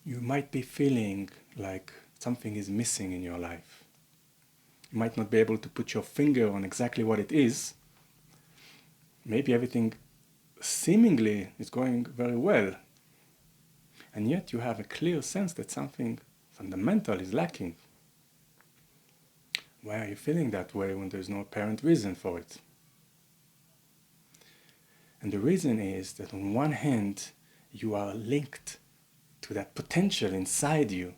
You might be feeling like something is missing in your life. You might not be able to put your finger on exactly what it is. Maybe everything seemingly is going very well, and yet you have a clear sense that something fundamental is lacking. Why are you feeling that way when there's no apparent reason for it? And the reason is that on one hand, you are linked to that potential inside you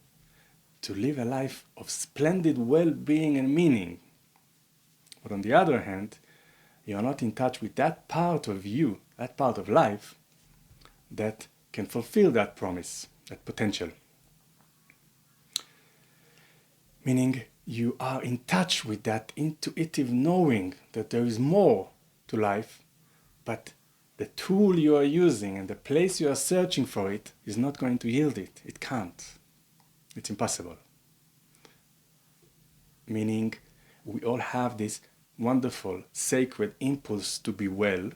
to live a life of splendid well-being and meaning. But on the other hand, you are not in touch with that part of you, that part of life, that can fulfill that promise, that potential. Meaning you are in touch with that intuitive knowing that there is more to life, but the tool you are using and the place you are searching for it is not going to yield it. It can't. It's impossible. Meaning we all have this wonderful, sacred impulse to be well,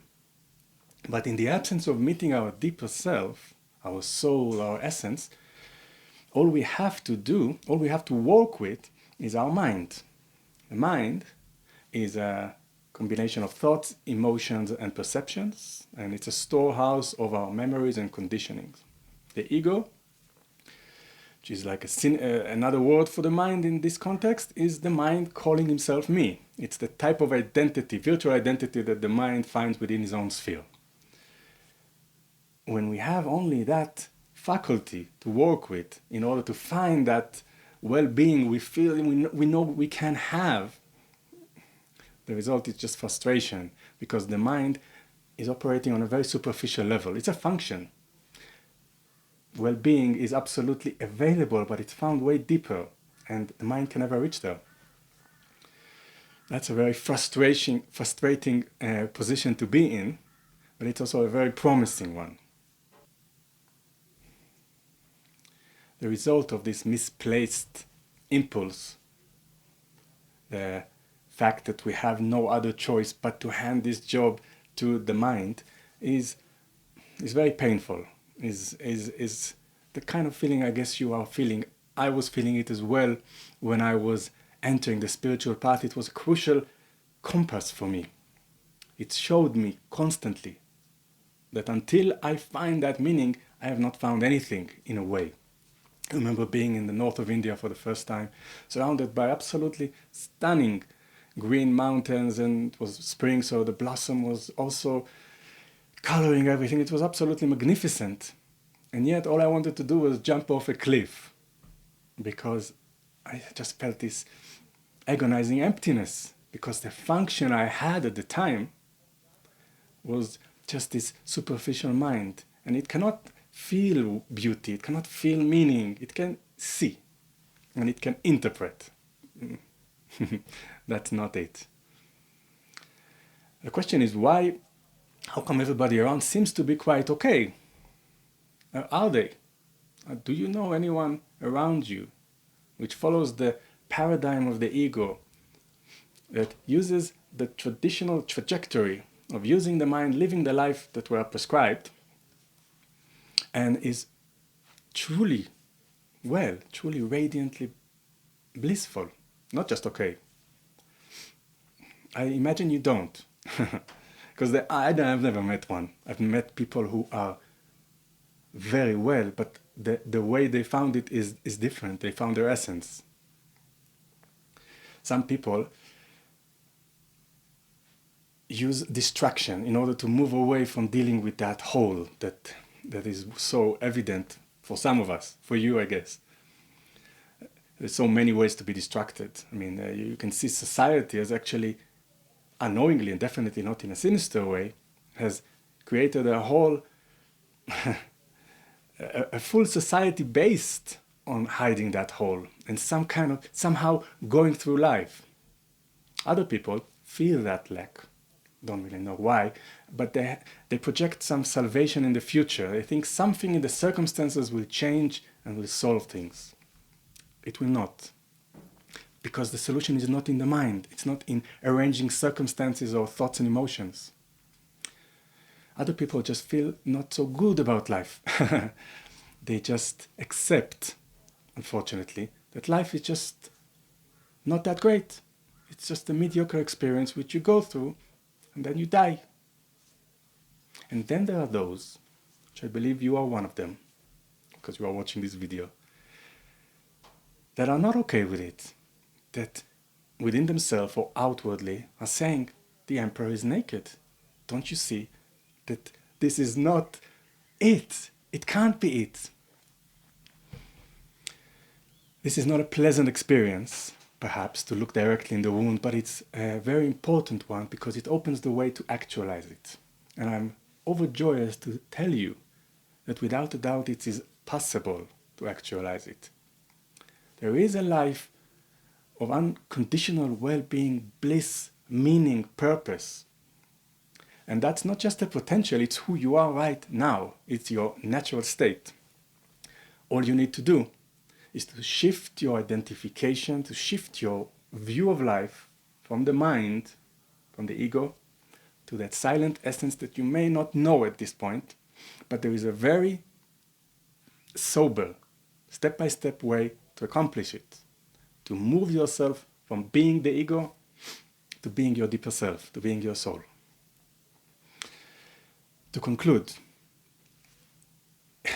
but in the absence of meeting our deeper self, our soul, our essence, all we have to do, all we have to work with is our mind. The mind is a combination of thoughts, emotions, and perceptions, and it's a storehouse of our memories and conditionings. The ego, which is like another word for the mind in this context, is the mind calling himself me. It's the type of identity, virtual identity, that the mind finds within his own sphere. When we have only that faculty to work with in order to find that well-being we feel we know we can have, the result is just frustration, because the mind is operating on a very superficial level. It's a function. Well-being is absolutely available, but it's found way deeper, and the mind can never reach there. That's a very frustrating position to be in, but it's also a very promising one. The result of this misplaced impulse, the fact that we have no other choice but to hand this job to the mind, is very painful. Is the kind of feeling I guess you are feeling. I was feeling it as well when I was entering the spiritual path. It was a crucial compass for me. It showed me constantly that until I find that meaning, I have not found anything, in a way. I remember being in the north of India for the first time, surrounded by absolutely stunning green mountains, and it was spring, so the blossom was also coloring everything. It was absolutely magnificent. And yet all I wanted to do was jump off a cliff, because I just felt this agonizing emptiness, because the function I had at the time was just this superficial mind, and it cannot feel beauty, it cannot feel meaning, it can see, and it can interpret. That's not it. The question is why, how come everybody around seems to be quite okay? Are they? Do you know anyone around you which follows the paradigm of the ego, that uses the traditional trajectory of using the mind, living the life that we are prescribed, and is truly well, truly radiantly blissful, not just okay? I imagine you don't, because I've never met one. I've met people who are very well, but the way they found it is different. They found their essence. Some people use distraction in order to move away from dealing with that hole that is so evident for some of us, for you, I guess. There's so many ways to be distracted. I mean, you can see society has actually, unknowingly and definitely not in a sinister way, has created a whole, a full society based on hiding that hole and somehow going through life. Other people feel that lack, don't really know why, but they project some salvation in the future. They think something in the circumstances will change and will solve things. It will not. Because the solution is not in the mind. It's not in arranging circumstances or thoughts and emotions. Other people just feel not so good about life. they just accept, unfortunately, that life is just not that great. It's just a mediocre experience which you go through and then you die. And then there are those, which I believe you are one of them, because you are watching this video, that are not okay with it, that within themselves or outwardly are saying, the emperor is naked. Don't you see that this is not it? It can't be it. This is not a pleasant experience, perhaps, to look directly in the wound, but it's a very important one because it opens the way to actualize it. And I'm overjoyed to tell you that without a doubt it is possible to actualize it. There is a life of unconditional well-being, bliss, meaning, purpose. And that's not just a potential, it's who you are right now. It's your natural state. All you need to do is to shift your identification, to shift your view of life from the mind, from the ego, to that silent essence that you may not know at this point, but there is a very sober, step-by-step way to accomplish it, to move yourself from being the ego to being your deeper self, to being your soul. To conclude,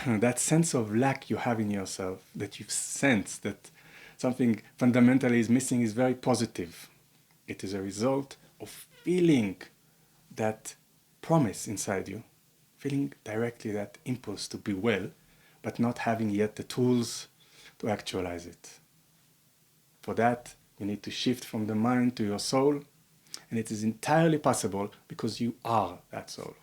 that sense of lack you have in yourself, that you sense that something fundamentally is missing, is very positive. It is a result of feeling that promise inside you, feeling directly that impulse to be well, but not having yet the tools to actualize it. For that, you need to shift from the mind to your soul, and it is entirely possible because you are that soul.